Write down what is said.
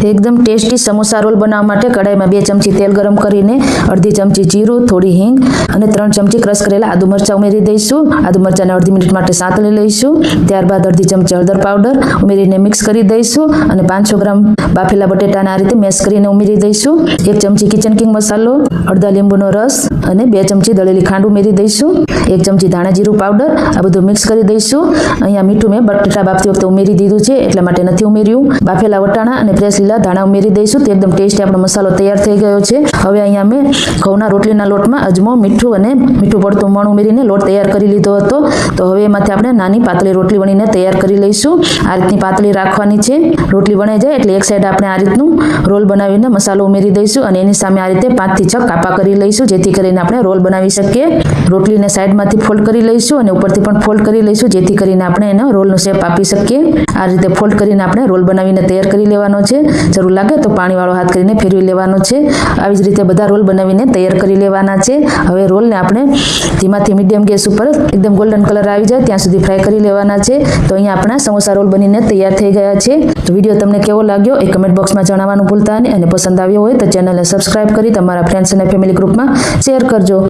એકદમ tasty samosa role બનાવવા માટે કડાઈમાં 2 ચમચી તેલ ગરમ કરીને અડધી ચમચી જીરું, થોડી હિંગ અને 3 ચમચી ક્રશ કરેલા આદુ મરચાં ઉમેરી દઈશું. આદુ મરચાંને અડધી મિનિટ માટે સાંતળી લઈશું. ત્યારબાદ અડધી ચમચી હળદર પાવડર ઉમેરીને મિક્સ કરી દઈશું અને 500 ગ્રામ બાફેલા બટેટાને આ રીતે મેશ કરીને ઉમેરી દઈશું. 1 ચમચી કિચન કિંગ મસાલો, અડધા લીંબુનો રસ અને 2 ચમચી દળેલી ખાંડ ઉમેરી દઈશું. 1 ચમચી ધાણા જીરું પાવડર, આ બધું મિક્સ કરી દઈશું. અહીંયા મીઠું મેં બટેટા બાફતી વખતે ઉમેરી દીધું છે એટલા માટે નથી ઉમેર્યું. બાફેલા વટાણા અને ફ્રેશ લીલા ધાણા ઉમેરી દઈશું. તો એકદમ ટેસ્ટી આપણો મસાલો તૈયાર થઈ ગયો છે. હવે અહીંયા મેં ઘઉંના રોટલીના લોટમાં અજમો, મીઠું અને મીઠું પડતું મણ ઉમેરીને લોટ તૈયાર કરી લીધો હતો. તો હવે એમાંથી આપણે નાની પાતળી રોટલી વણીને તૈયાર કરી લઈશું. આ રીતની પાતળી રાખવાની છે. રોટલી વણાઈ જાય એટલે એક સાઈડ આપણે આ રીતનું રોલ બનાવીને મસાલો ઉમેરી દઈશું અને એની સામે આ રીતે 5 થી 6 કાપા કરી લઈશું જેથી કરીને આપણે રોલ બનાવી શકીએ. રોટલીને સાઈડમાંથી ફોલ્ડ કરી લઈશું અને ઉપરથી પણ ફોલ્ડ કરી લઈશું જેથી કરીને આપણે એનો રોલનો શેપ આપી શકીએ. આ રીતે ફોલ્ડ કરીને આપણે રોલ બનાવીને તૈયાર કરી લેવાનો છે. જરૂર લાગે તો પાણીવાળો હાથ કરીને ફેરવી લેવાનો છે. આવી જ રીતે બધા રોલ બનાવીને તૈયાર કરી લેવાના છે. હવે રોલને આપણે ધીમાથી મીડિયમ ગેસ ઉપર એકદમ ગોલ્ડન કલર આવી જાય ત્યાં સુધી ફ્રાય કરી લેવાના છે. તો અહીંયા આપણા સમોસા રોલ બનીને તૈયાર થઈ ગયા છે. તો વિડીયો તમને કેવો લાગ્યો એ કમેન્ટ બોક્સમાં જણાવવાનું ભૂલતા નહીં અને પસંદ આવ્યો હોય તો ચેનલને સબસ્ક્રાઇબ કરી તમારા ફ્રેન્ડ્સ અને ફેમિલી ગ્રુપમાં શેર કરજો.